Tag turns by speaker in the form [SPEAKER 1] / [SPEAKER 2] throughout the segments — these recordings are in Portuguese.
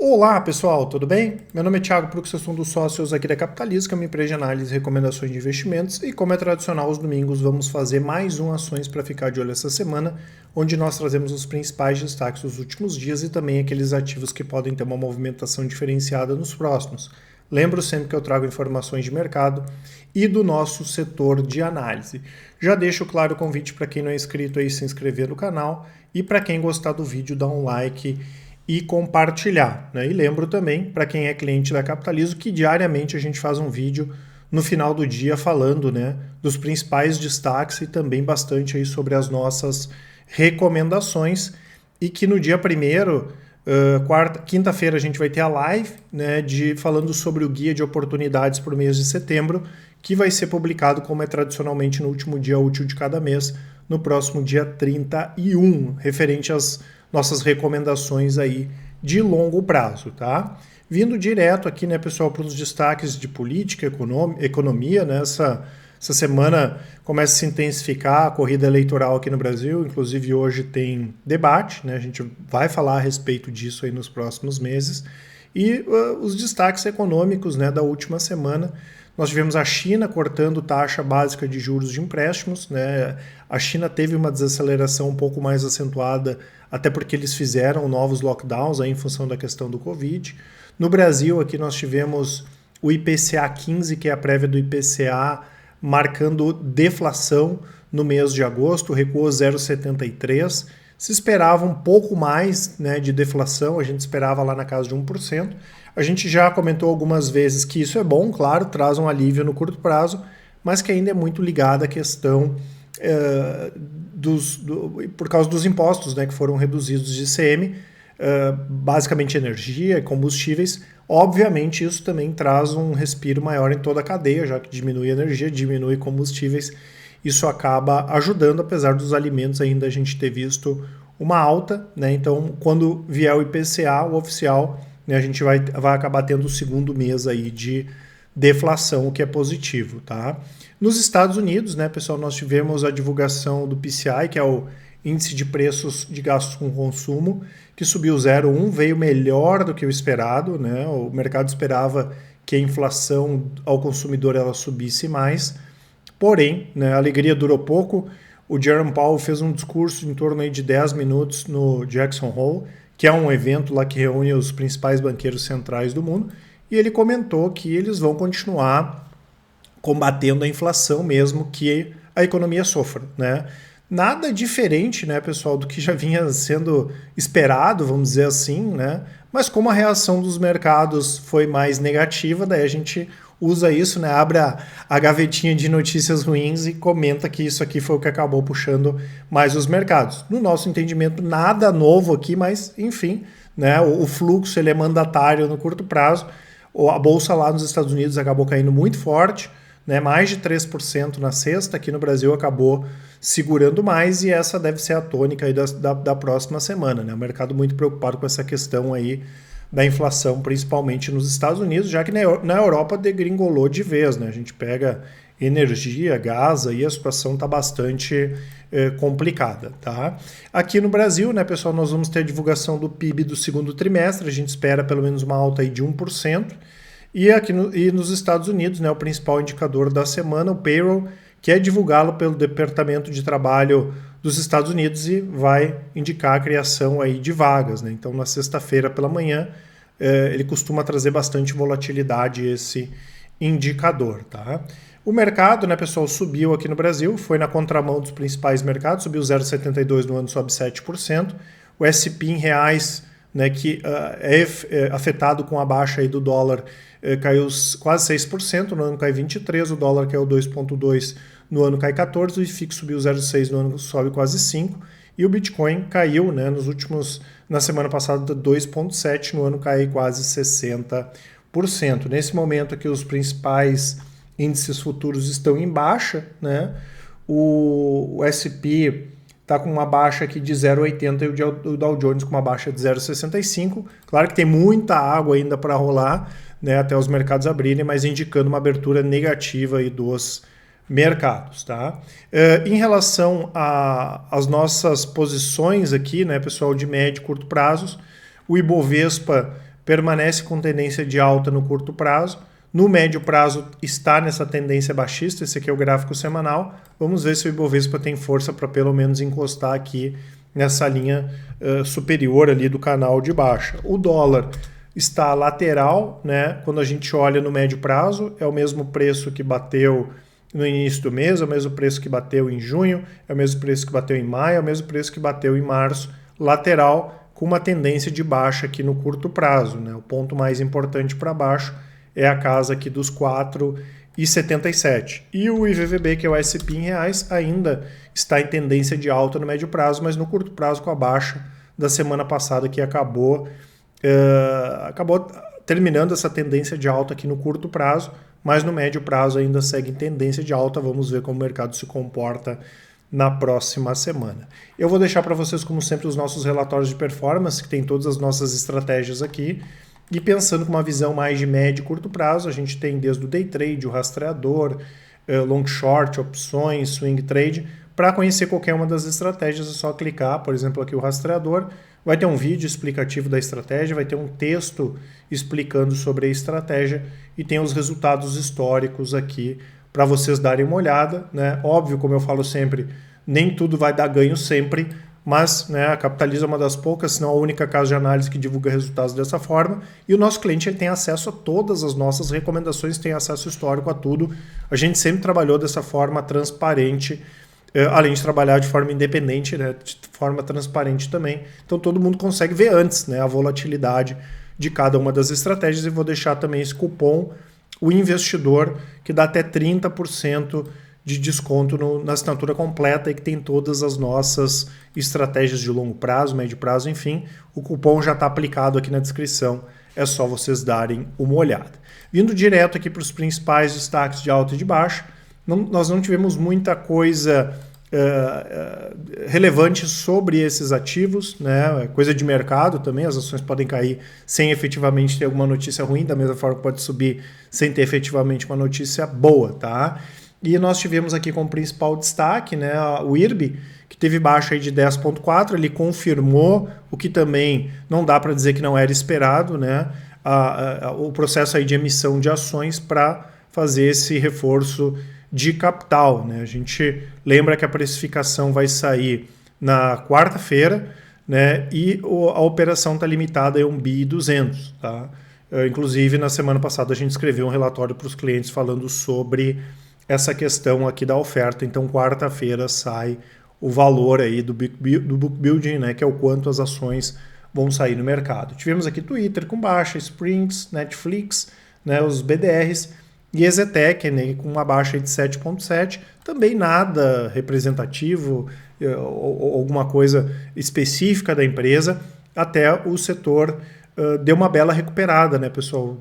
[SPEAKER 1] Olá pessoal, tudo bem? Meu nome é Thiago Prux, eu sou um dos sócios aqui da Capitalismo, que é uma empresa de análise e recomendações de investimentos, e como é tradicional aos domingos, vamos fazer mais um Ações para ficar de olho essa semana, onde nós trazemos os principais destaques dos últimos dias e também aqueles ativos que podem ter uma movimentação diferenciada nos próximos. Lembro sempre que eu trago informações de mercado e do nosso setor de análise. Já deixo claro o convite para quem não é inscrito aí se inscrever no canal e para quem gostar do vídeo dar um like e compartilhar, né? E lembro também, para quem é cliente da Capitalismo, que diariamente a gente faz um vídeo no final do dia falando, né, dos principais destaques e também bastante aí sobre as nossas recomendações, e que no dia 1º, quinta-feira, a gente vai ter a live, né, falando sobre o guia de oportunidades para o mês de setembro, que vai ser publicado, como é tradicionalmente, no último dia útil de cada mês, no próximo dia 31, referente às nossas recomendações aí de longo prazo, tá? Vindo direto aqui, né, pessoal, para os destaques de política, economia, né? Essa semana começa a se intensificar a corrida eleitoral aqui no Brasil, inclusive hoje tem debate, né? A gente vai falar a respeito disso aí nos próximos meses. E os destaques econômicos, né, da última semana. Nós tivemos a China cortando taxa básica de juros de empréstimos, né? A China teve uma desaceleração um pouco mais acentuada, até porque eles fizeram novos lockdowns aí em função da questão do Covid. No Brasil, aqui nós tivemos o IPCA 15, que é a prévia do IPCA, marcando deflação no mês de agosto, recuou 0,73%. Se esperava um pouco mais, né, de deflação, a gente esperava lá na casa de 1%. A gente já comentou algumas vezes que isso é bom, claro, traz um alívio no curto prazo, mas que ainda é muito ligado à questão por causa dos impostos, né, que foram reduzidos de ICM, basicamente energia e combustíveis. Obviamente isso também traz um respiro maior em toda a cadeia, já que diminui energia, diminui combustíveis. Isso acaba ajudando, apesar dos alimentos ainda a gente ter visto uma alta, né? Então, quando vier o IPCA, o oficial, né, a gente vai acabar tendo o segundo mês aí de deflação, o que é positivo, tá? Nos Estados Unidos, né, pessoal, nós tivemos a divulgação do PCI, que é o Índice de Preços de Gastos com Consumo, que subiu 0,1, veio melhor do que o esperado, né? O mercado esperava que a inflação ao consumidor ela subisse mais. Porém, né, a alegria durou pouco. O Jerome Powell fez um discurso em torno aí de 10 minutos no Jackson Hole, que é um evento lá que reúne os principais banqueiros centrais do mundo, e ele comentou que eles vão continuar combatendo a inflação mesmo que a economia sofra, né? Nada diferente, né, pessoal, do que já vinha sendo esperado, vamos dizer assim, né? Mas como a reação dos mercados foi mais negativa, daí a gente usa isso, né? Abre a gavetinha de notícias ruins e comenta que isso aqui foi o que acabou puxando mais os mercados. No nosso entendimento, nada novo aqui, mas enfim, né? O fluxo ele é mandatário no curto prazo. A bolsa lá nos Estados Unidos acabou caindo muito forte, né? Mais de 3% na sexta. Aqui no Brasil acabou segurando mais, e essa deve ser a tônica aí da próxima semana, né? O mercado muito preocupado com essa questão aí da inflação, principalmente nos Estados Unidos, já que na Europa degringolou de vez, né? A gente pega energia, gás, aí a situação está bastante complicada, tá? Aqui no Brasil, né, pessoal, nós vamos ter a divulgação do PIB do segundo trimestre, a gente espera pelo menos uma alta aí de 1%, e aqui nos Estados Unidos, né, o principal indicador da semana, o payroll, que é divulgado pelo Departamento de Trabalho dos Estados Unidos e vai indicar a criação aí de vagas, né? Então, na sexta-feira pela manhã, ele costuma trazer bastante volatilidade esse indicador, tá? O mercado, né, pessoal, subiu aqui no Brasil, foi na contramão dos principais mercados, subiu 0,72 no ano, sobe 7%. O S&P em reais, né, que é afetado com a baixa aí do dólar, caiu quase 6%, no ano cai 23%, o dólar caiu 2,2%, no ano cai 14%, o IFIX subiu 0,6%, no ano sobe quase 5%, e o Bitcoin caiu, né, na semana passada 2,7%, no ano cai quase 60%. Nesse momento aqui os principais índices futuros estão em baixa, né? O S&P está com uma baixa aqui de 0,80 e o Dow Jones com uma baixa de 0,65. Claro que tem muita água ainda para rolar, né, até os mercados abrirem, mas indicando uma abertura negativa aí dos mercados, tá? Em relação às nossas posições aqui, né, pessoal, de médio e curto prazos, o Ibovespa permanece com tendência de alta no curto prazo. No médio prazo está nessa tendência baixista, esse aqui é o gráfico semanal. Vamos ver se o Ibovespa tem força para pelo menos encostar aqui nessa linha superior ali do canal de baixa. O dólar está lateral, né? Quando a gente olha no médio prazo, é o mesmo preço que bateu no início do mês, é o mesmo preço que bateu em junho, é o mesmo preço que bateu em maio, é o mesmo preço que bateu em março, lateral, com uma tendência de baixa aqui no curto prazo, né? O ponto mais importante para baixo é a casa aqui dos 4,77. E o IVVB, que é o SP em reais, ainda está em tendência de alta no médio prazo, mas no curto prazo com a baixa da semana passada que acabou terminando essa tendência de alta aqui no curto prazo, mas no médio prazo ainda segue em tendência de alta. Vamos ver como o mercado se comporta na próxima semana. Eu vou deixar para vocês, como sempre, os nossos relatórios de performance, que tem todas as nossas estratégias aqui. E pensando com uma visão mais de médio e curto prazo, a gente tem desde o day trade, o rastreador, long short, opções, swing trade. Para conhecer qualquer uma das estratégias é só clicar, por exemplo, aqui o rastreador. Vai ter um vídeo explicativo da estratégia, vai ter um texto explicando sobre a estratégia e tem os resultados históricos aqui para vocês darem uma olhada, né? Óbvio, como eu falo sempre, nem tudo vai dar ganho sempre, mas, né, a Capitaliza é uma das poucas, se não a única casa de análise que divulga resultados dessa forma, e o nosso cliente ele tem acesso a todas as nossas recomendações, tem acesso histórico a tudo. A gente sempre trabalhou dessa forma transparente, além de trabalhar de forma independente, né, de forma transparente também. Então todo mundo consegue ver antes, né, a volatilidade de cada uma das estratégias, e vou deixar também esse cupom, o investidor, que dá até 30% de desconto na assinatura completa e que tem todas as nossas estratégias de longo prazo, médio prazo, enfim. O cupom já está aplicado aqui na descrição, é só vocês darem uma olhada. Vindo direto aqui para os principais destaques de alta e de baixa, nós não tivemos muita coisa relevante sobre esses ativos, né? Coisa de mercado também, as ações podem cair sem efetivamente ter alguma notícia ruim, da mesma forma que pode subir sem ter efetivamente uma notícia boa, tá? E nós tivemos aqui como principal destaque, né, o IRB, que teve baixa aí de 10,4, ele confirmou o que também não dá para dizer que não era esperado, né, o processo aí de emissão de ações para fazer esse reforço de capital, né? A gente lembra que a precificação vai sair na quarta-feira, né, e a operação está limitada a 1.2 bi, tá? Inclusive, na semana passada a gente escreveu um relatório para os clientes falando sobre essa questão aqui da oferta. Então, quarta-feira sai o valor aí do book building, né, que é o quanto as ações vão sair no mercado. Tivemos aqui Twitter com baixa, Springs, Netflix, né, os BDRs, e Ezetec, né, com uma baixa de 7,7, também nada representativo, ou alguma coisa específica da empresa, até o setor deu uma bela recuperada, né, pessoal?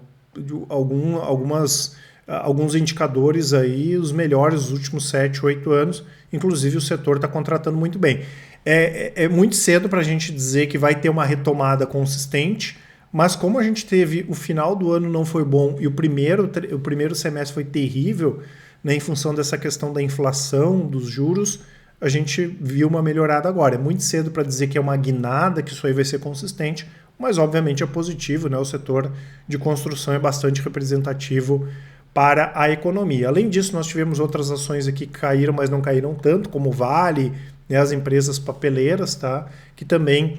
[SPEAKER 1] Alguns indicadores aí, os melhores dos últimos 7, 8 anos, inclusive o setor está contratando muito bem. É muito cedo para a gente dizer que vai ter uma retomada consistente, mas como a gente teve o final do ano não foi bom e o primeiro semestre foi terrível, né, em função dessa questão da inflação, dos juros, a gente viu uma melhorada agora. É muito cedo para dizer que é uma guinada, que isso aí vai ser consistente, mas obviamente é positivo, né? O setor de construção é bastante representativo para a economia. Além disso, nós tivemos outras ações aqui que caíram, mas não caíram tanto, como o Vale, né, as empresas papeleiras, tá, que também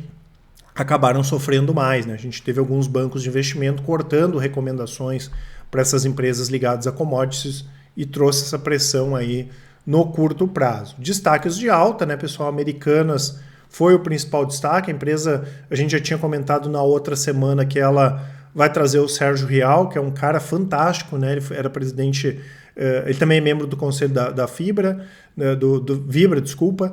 [SPEAKER 1] acabaram sofrendo mais, né? A gente teve alguns bancos de investimento cortando recomendações para essas empresas ligadas a commodities e trouxe essa pressão aí no curto prazo. Destaques de alta, né, pessoal? Americanas foi o principal destaque. A empresa, a gente já tinha comentado na outra semana que ela vai trazer o Sérgio Rial, que é um cara fantástico, né? Ele era presidente, ele também é membro do conselho da Fibra, do Vibra, desculpa.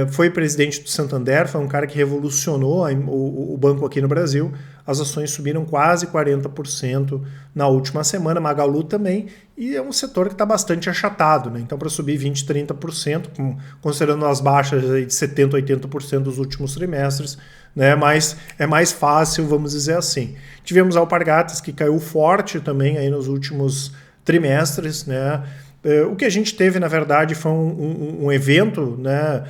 [SPEAKER 1] Foi presidente do Santander, foi um cara que revolucionou o banco aqui no Brasil. As ações subiram quase 40% na última semana, Magalu também, e é um setor que está bastante achatado, né? Então, para subir 20%, 30%, considerando as baixas de 70%, 80% dos últimos trimestres, né? Mas é mais fácil, vamos dizer assim. Tivemos a Alpargatas, que caiu forte também aí nos últimos trimestres, né? O que a gente teve, na verdade, foi um evento, né,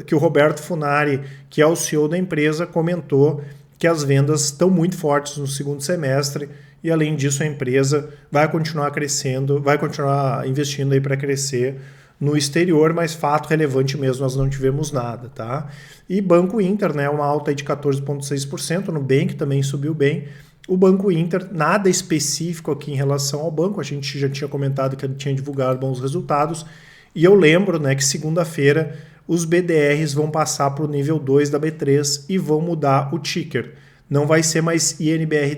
[SPEAKER 1] que o Roberto Funari, que é o CEO da empresa, comentou que as vendas estão muito fortes no segundo semestre e, além disso, a empresa vai continuar crescendo, vai continuar investindo aí para crescer no exterior, mas fato relevante mesmo, nós não tivemos nada, tá? E Banco Inter, né, uma alta aí de 14,6%, o Nubank também subiu bem. O Banco Inter, nada específico aqui em relação ao banco, a gente já tinha comentado que ele tinha divulgado bons resultados, e eu lembro, né, que segunda-feira os BDRs vão passar para o nível 2 da B3 e vão mudar o ticker. Não vai ser mais INBR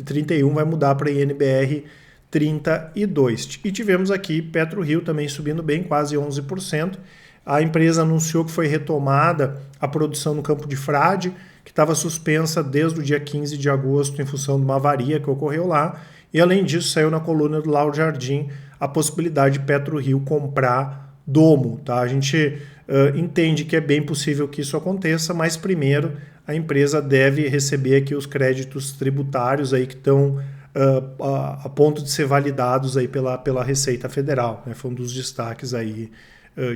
[SPEAKER 1] 31, vai mudar para INBR 32. E tivemos aqui PetroRio também subindo bem, quase 11%. A empresa anunciou que foi retomada a produção no campo de Frade, que estava suspensa desde o dia 15 de agosto em função de uma avaria que ocorreu lá. E além disso, saiu na coluna do Lauro Jardim a possibilidade de PetroRio comprar Domo. Tá? A gente entende que é bem possível que isso aconteça, mas primeiro a empresa deve receber aqui os créditos tributários aí que estão a ponto de ser validados aí pela Receita Federal, né? Foi um dos destaques aí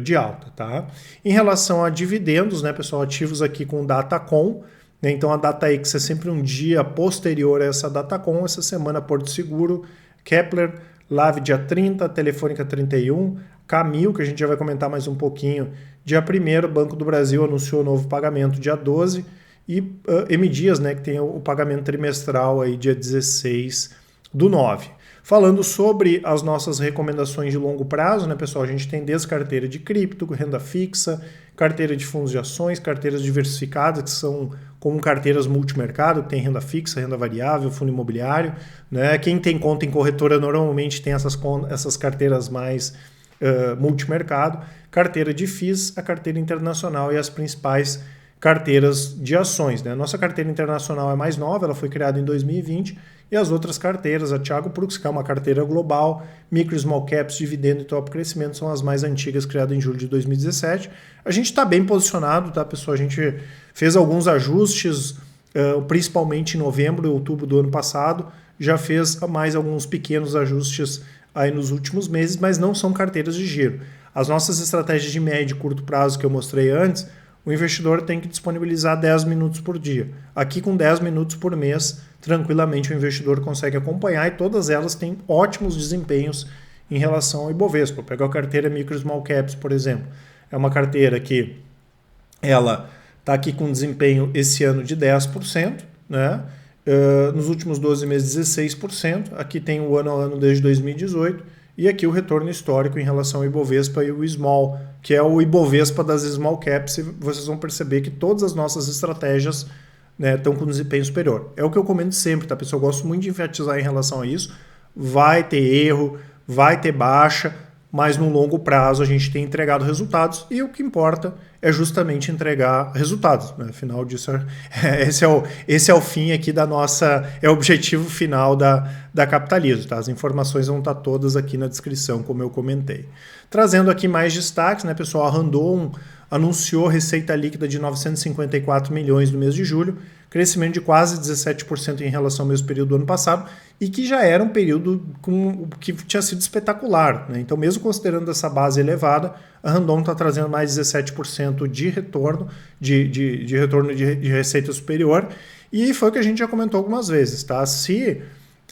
[SPEAKER 1] de alta, tá? Em relação a dividendos, né, pessoal, ativos aqui com Datacom, né? Então a DataX é sempre um dia posterior a essa Datacom, essa semana Porto Seguro, Kepler, Lave dia 30, Telefônica 31, Camil, que a gente já vai comentar mais um pouquinho, dia 1º, Banco do Brasil anunciou novo pagamento dia 12, e M Dias, né, que tem o pagamento trimestral aí dia 16/9. Falando sobre as nossas recomendações de longo prazo, né, pessoal, a gente tem desde carteira de cripto, renda fixa, carteira de fundos de ações, carteiras diversificadas, que são como carteiras multimercado, que tem renda fixa, renda variável, fundo imobiliário, né? Quem tem conta em corretora normalmente tem essas carteiras mais multimercado, carteira de FIIs, a carteira internacional e as principais carteiras de ações, né? Nossa carteira internacional é mais nova, ela foi criada em 2020, e as outras carteiras, a Thiago Prux, que é uma carteira global, Micro Small Caps, Dividendo e Top Crescimento, são as mais antigas, criadas em julho de 2017. A gente está bem posicionado, tá, pessoal? A gente fez alguns ajustes, principalmente em novembro e outubro do ano passado, já fez mais alguns pequenos ajustes aí nos últimos meses, mas não são carteiras de giro. As nossas estratégias de médio e curto prazo que eu mostrei antes, o investidor tem que disponibilizar 10 minutos por dia. Aqui com 10 minutos por mês, tranquilamente o investidor consegue acompanhar e todas elas têm ótimos desempenhos em relação ao Ibovespa. Vou pegar a carteira Micro Small Caps, por exemplo. É uma carteira que ela está aqui com desempenho esse ano de 10%, né? Nos últimos 12 meses 16%. Aqui tem o ano a ano desde 2018. E aqui o retorno histórico em relação ao Ibovespa e o Small, que é o Ibovespa das Small Caps, e vocês vão perceber que todas as nossas estratégias, né, estão com desempenho superior. É o que eu comento sempre, tá, pessoal? Eu gosto muito de enfatizar em relação a isso. Vai ter erro, vai ter baixa, mas no longo prazo a gente tem entregado resultados e o que importa é justamente entregar resultados, né? Afinal disso, esse é o fim aqui da nossa, é o objetivo final da Capitalizo, tá? As informações vão estar todas aqui na descrição, como eu comentei. Trazendo aqui mais destaques, né, pessoal? A Randon anunciou receita líquida de 954 milhões no mês de julho, crescimento de quase 17% em relação ao mesmo período do ano passado, e que já era um período que tinha sido espetacular, né? Então, mesmo considerando essa base elevada, a Randon está trazendo mais 17% de retorno, de retorno de receita superior, e foi o que a gente já comentou algumas vezes, tá? Se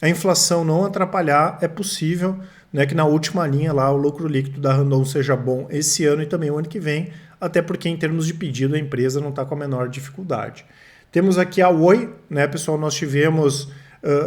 [SPEAKER 1] a inflação não atrapalhar, é possível, né, que na última linha lá o lucro líquido da Randon seja bom esse ano e também o ano que vem, até porque em termos de pedido a empresa não está com a menor dificuldade. Temos aqui a Oi, né, pessoal? Nós tivemos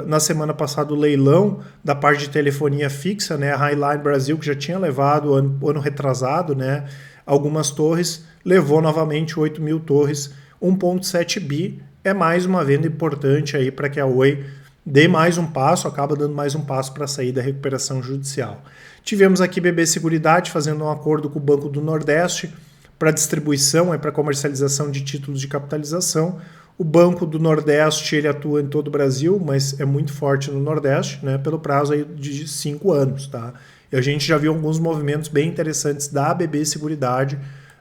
[SPEAKER 1] na semana passada o leilão da parte de telefonia fixa, né, a Highline Brasil, que já tinha levado ano retrasado, né, algumas torres, levou novamente 8.000 torres, 1,7 bi, é mais uma venda importante aí para que a Oi dê mais um passo, acaba dando mais um passo para sair da recuperação judicial. Tivemos aqui BB Seguridade fazendo um acordo com o Banco do Nordeste para distribuição e para comercialização de títulos de capitalização. O Banco do Nordeste ele atua em todo o Brasil, mas é muito forte no Nordeste, né, pelo prazo aí de 5 anos. Tá? E a gente já viu alguns movimentos bem interessantes da BB Seguridade,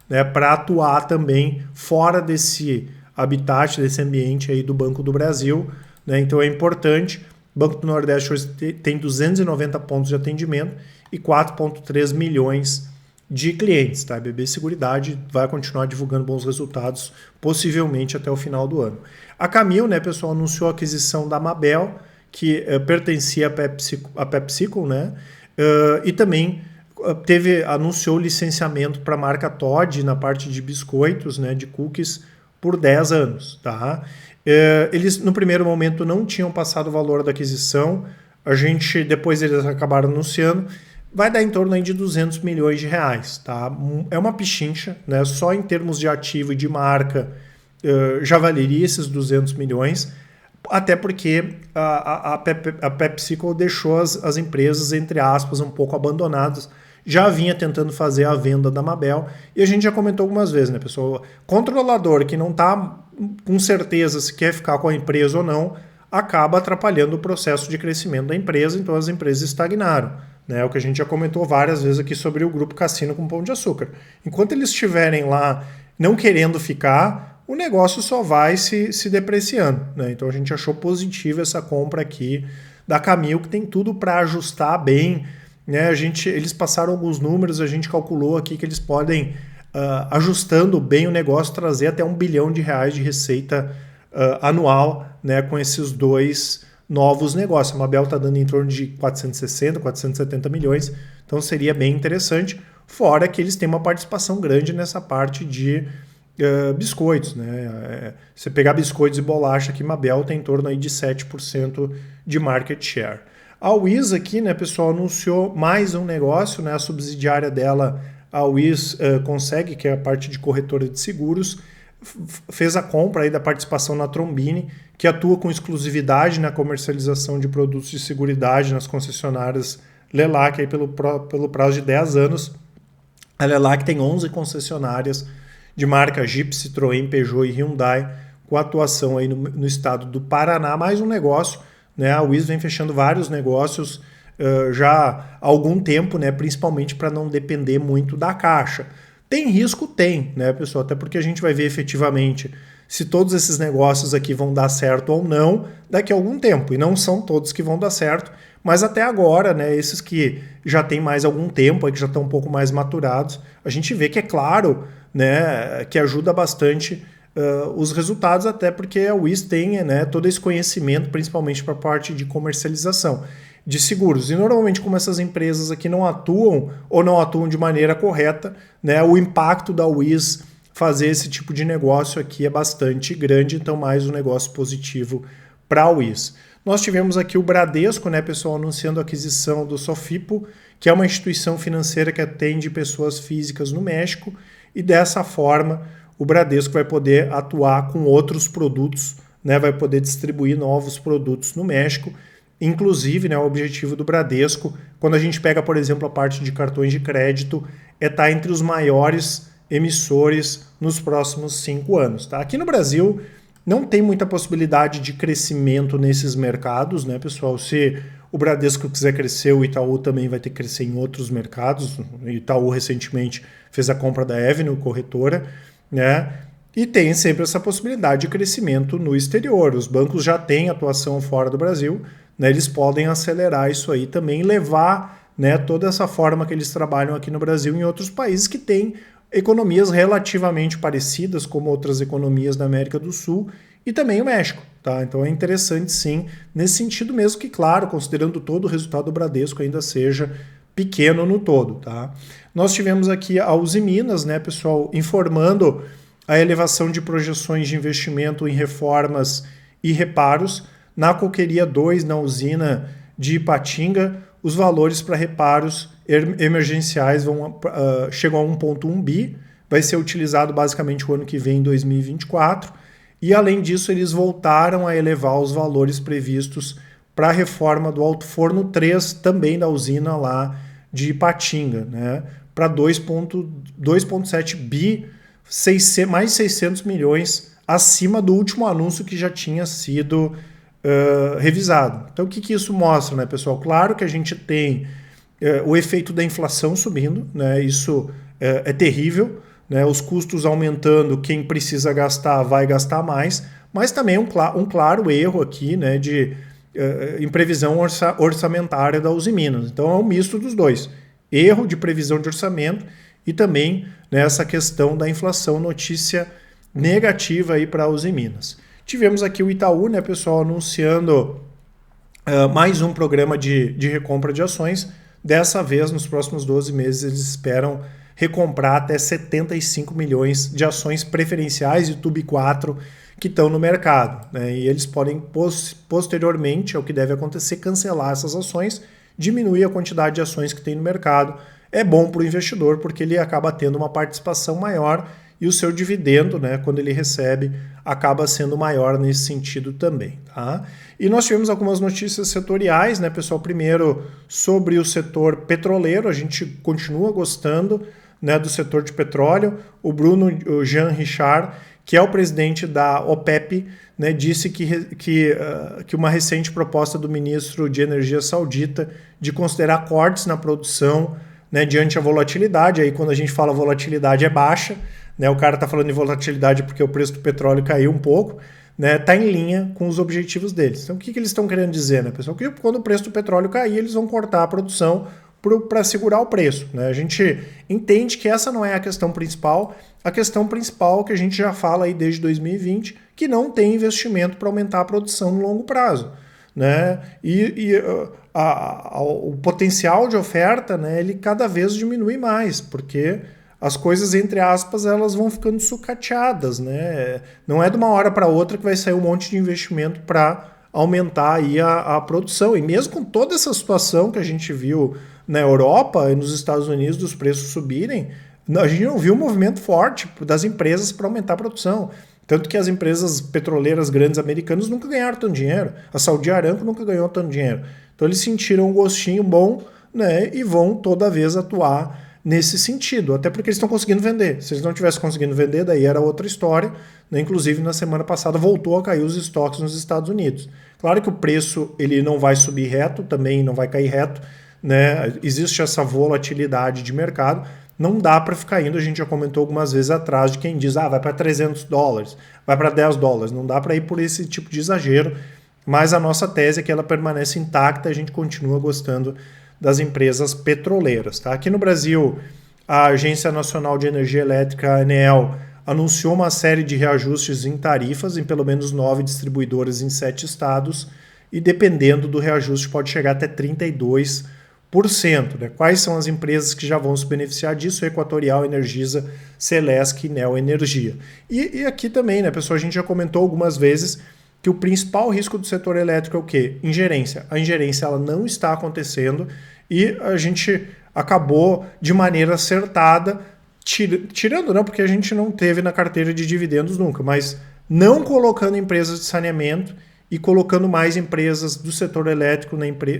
[SPEAKER 1] né, para atuar também fora desse habitat, desse ambiente aí do Banco do Brasil. Né? Então é importante. O Banco do Nordeste hoje tem 290 pontos de atendimento e 4,3 milhões de clientes, tá? A BB Seguridade vai continuar divulgando bons resultados, possivelmente até o final do ano. A Camil, né, pessoal, anunciou a aquisição da Mabel, que pertencia à PepsiCo, né? E também anunciou o licenciamento para a marca Toddy na parte de biscoitos, né, de cookies, por 10 anos, tá? Eles, no primeiro momento, não tinham passado o valor da aquisição, depois eles acabaram anunciando, vai dar em torno aí de 200 milhões de reais, tá? É uma pichincha, né? Só em termos de ativo e de marca já valeria esses 200 milhões, até porque a PepsiCo deixou as empresas, entre aspas, um pouco abandonadas. Já vinha tentando fazer a venda da Mabel, e a gente já comentou algumas vezes, né, pessoal? Controlador que não está com certeza se quer ficar com a empresa ou não, acaba atrapalhando o processo de crescimento da empresa, então as empresas estagnaram. Né, o que a gente já comentou várias vezes aqui sobre o grupo Cassino com Pão de Açúcar. Enquanto eles estiverem lá não querendo ficar, o negócio só vai se depreciando. Né? Então a gente achou positivo essa compra aqui da Camil, que tem tudo para ajustar bem. Né? Eles passaram alguns números, a gente calculou aqui que eles podem, ajustando bem o negócio, trazer até R$1 bilhão de receita anual, né, com esses dois novos negócios. A Mabel está dando em torno de 460, 470 milhões, então seria bem interessante, fora que eles têm uma participação grande nessa parte de biscoitos. Né? Você pegar biscoitos e bolacha aqui, Mabel tem em torno aí de 7% de market share. A Wiz aqui, né, pessoal, anunciou mais um negócio, né, a subsidiária dela, a Wiz Consegue, que é a parte de corretora de seguros, fez a compra aí da participação na Trombini, que atua com exclusividade na comercialização de produtos de seguridade nas concessionárias Lelac aí pelo prazo de 10 anos. A Lelac tem 11 concessionárias de marca Jeep, Citroën, Peugeot e Hyundai, com atuação aí no estado do Paraná. Mais um negócio, né? A Wiz vem fechando vários negócios já há algum tempo, né? Principalmente para não depender muito da caixa. Tem risco? Tem, né, pessoal? Até porque a gente vai ver efetivamente se todos esses negócios aqui vão dar certo ou não daqui a algum tempo. E não são todos que vão dar certo, mas até agora, né, esses que já tem mais algum tempo, que já estão um pouco mais maturados, a gente vê que é claro, né, que ajuda bastante os resultados, até porque a Wiz tem, né, todo esse conhecimento, principalmente para a parte de comercialização de seguros. E normalmente, como essas empresas aqui não atuam ou não atuam de maneira correta, né, o impacto da Wiz fazer esse tipo de negócio aqui é bastante grande, então mais um negócio positivo para a Wiz. Nós tivemos aqui o Bradesco, né, pessoal, anunciando a aquisição do Sofipo, que é uma instituição financeira que atende pessoas físicas no México, e dessa forma o Bradesco vai poder atuar com outros produtos, né, vai poder distribuir novos produtos no México. Inclusive, né, o objetivo do Bradesco, quando a gente pega, por exemplo, a parte de cartões de crédito, é estar entre os maiores emissores nos próximos 5 anos. Tá? Aqui no Brasil não tem muita possibilidade de crescimento nesses mercados, né, pessoal? Se o Bradesco quiser crescer, o Itaú também vai ter que crescer em outros mercados. O Itaú recentemente fez a compra da Avenue, corretora, né? E tem sempre essa possibilidade de crescimento no exterior. Os bancos já têm atuação fora do Brasil, né? Eles podem acelerar isso aí também, levar, né, toda essa forma que eles trabalham aqui no Brasil em outros países que têm economias relativamente parecidas, como outras economias da América do Sul e também o México. Tá? Então é interessante sim, nesse sentido mesmo que, claro, considerando todo o resultado do Bradesco ainda seja pequeno no todo. Tá? Nós tivemos aqui a Usiminas, né, pessoal, informando a elevação de projeções de investimento em reformas e reparos. Na Coqueria 2, na usina de Ipatinga, os valores para reparos emergenciais chegam a 1,1 bi, vai ser utilizado basicamente o ano que vem, em 2024, e além disso eles voltaram a elevar os valores previstos para a reforma do Alto Forno 3, também da usina lá de Ipatinga, né, para 2,7 bi, mais 600 milhões acima do último anúncio que já tinha sido revisado. Então o que isso mostra, né, pessoal? Claro que a gente tem o efeito da inflação subindo, né? Isso é terrível, né? Os custos aumentando, quem precisa gastar vai gastar mais, mas também um claro erro aqui, né, em previsão orçamentária da Usiminas. Então é um misto dos dois. Erro de previsão de orçamento e também nessa questão da inflação, notícia negativa aí para a Uzi Minas. Tivemos aqui o Itaú, né, pessoal, anunciando mais um programa de recompra de ações. Dessa vez, nos próximos 12 meses, eles esperam recomprar até 75 milhões de ações preferenciais de TUB4 que estão no mercado, né? E eles podem, posteriormente, é o que deve acontecer, cancelar essas ações, diminuir a quantidade de ações que tem no mercado. É bom para o investidor porque ele acaba tendo uma participação maior e o seu dividendo, né, quando ele recebe, acaba sendo maior nesse sentido também. Tá? E nós tivemos algumas notícias setoriais, né, pessoal? Primeiro, sobre o setor petroleiro, a gente continua gostando, né, do setor de petróleo. O Jean Richard, que é o presidente da OPEP, né, disse que uma recente proposta do ministro de Energia saudita de considerar cortes na produção, né, diante a volatilidade. Aí quando a gente fala volatilidade é baixa, né, o cara está falando de volatilidade porque o preço do petróleo caiu um pouco, né, tá em linha com os objetivos deles. Então o que eles estão querendo dizer, né, pessoal? Que quando o preço do petróleo cair, eles vão cortar a produção para segurar o preço, né? A gente entende que essa não é a questão principal. A questão principal que a gente já fala aí desde 2020, que não tem investimento para aumentar a produção no longo prazo, né? O potencial de oferta, né, ele cada vez diminui mais, porque as coisas, entre aspas, elas vão ficando sucateadas, né? Não é de uma hora para outra que vai sair um monte de investimento para aumentar aí a produção. E mesmo com toda essa situação que a gente viu na Europa e nos Estados Unidos dos preços subirem, a gente não viu um movimento forte das empresas para aumentar a produção. Tanto que as empresas petroleiras grandes americanas nunca ganharam tanto dinheiro. A Saudi Aramco nunca ganhou tanto dinheiro. Então eles sentiram um gostinho bom, né, e vão toda vez atuar nesse sentido. Até porque eles estão conseguindo vender. Se eles não tivessem conseguindo vender, daí era outra história, né? Inclusive, na semana passada, voltou a cair os estoques nos Estados Unidos. Claro que o preço ele não vai subir reto, também não vai cair reto, né? Existe essa volatilidade de mercado. Não dá para ficar indo, a gente já comentou algumas vezes atrás, de quem diz, vai para $300, vai para $10. Não dá para ir por esse tipo de exagero, mas a nossa tese é que ela permanece intacta, a gente continua gostando das empresas petroleiras. Tá? Aqui no Brasil, a Agência Nacional de Energia Elétrica, a ANEEL, anunciou uma série de reajustes em tarifas em pelo menos 9 distribuidoras em 7 estados, e dependendo do reajuste pode chegar até 32%. Né? Quais são as empresas que já vão se beneficiar disso? Equatorial, Energisa, Celesc e Neo Energia. E aqui também, né, pessoal, a gente já comentou algumas vezes que o principal risco do setor elétrico é o quê? Ingerência. A ingerência ela não está acontecendo e a gente acabou de maneira acertada, tirando não, porque a gente não teve na carteira de dividendos nunca, mas não colocando empresas de saneamento e colocando mais empresas do setor elétrico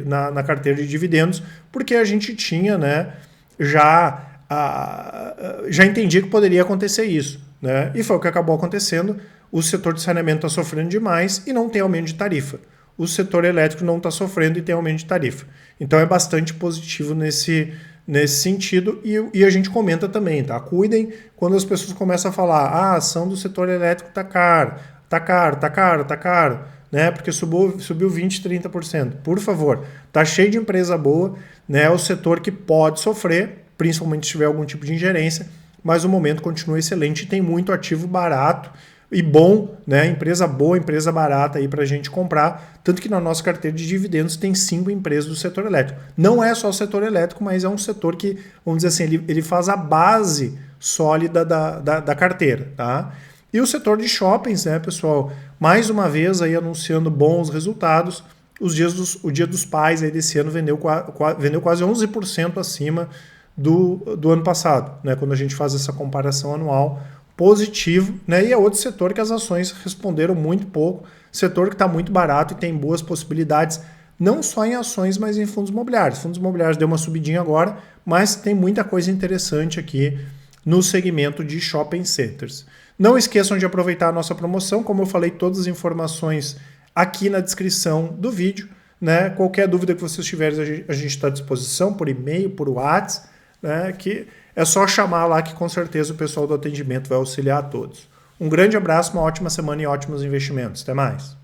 [SPEAKER 1] na carteira de dividendos, porque a gente tinha, né, já entendia que poderia acontecer isso, né? E foi o que acabou acontecendo. O setor de saneamento está sofrendo demais e não tem aumento de tarifa. O setor elétrico não está sofrendo e tem aumento de tarifa. Então é bastante positivo nesse sentido. E a gente comenta também, tá? Cuidem quando as pessoas começam a falar a ação do setor elétrico está caro, né? Porque subiu 20%, 30%. Por favor, tá cheio de empresa boa, né? É o setor que pode sofrer, principalmente se tiver algum tipo de ingerência, mas o momento continua excelente e tem muito ativo barato e bom, né? Empresa boa, empresa barata aí para a gente comprar. Tanto que na nossa carteira de dividendos tem 5 empresas do setor elétrico. Não é só o setor elétrico, mas é um setor que, vamos dizer assim, ele faz a base sólida da carteira, tá? E o setor de shoppings, né, pessoal? Mais uma vez aí anunciando bons resultados. O Dia dos Pais aí desse ano vendeu quase 11% acima do ano passado, né? Quando a gente faz essa comparação anual, positivo, né? E é outro setor que as ações responderam muito pouco, setor que está muito barato e tem boas possibilidades, não só em ações, mas em fundos imobiliários. Fundos imobiliários deu uma subidinha agora, mas tem muita coisa interessante aqui no segmento de shopping centers. Não esqueçam de aproveitar a nossa promoção, como eu falei, todas as informações aqui na descrição do vídeo, né? Qualquer dúvida que vocês tiverem, a gente está à disposição por e-mail, por WhatsApp, né? Que é só chamar lá que com certeza o pessoal do atendimento vai auxiliar a todos. Um grande abraço, uma ótima semana e ótimos investimentos. Até mais!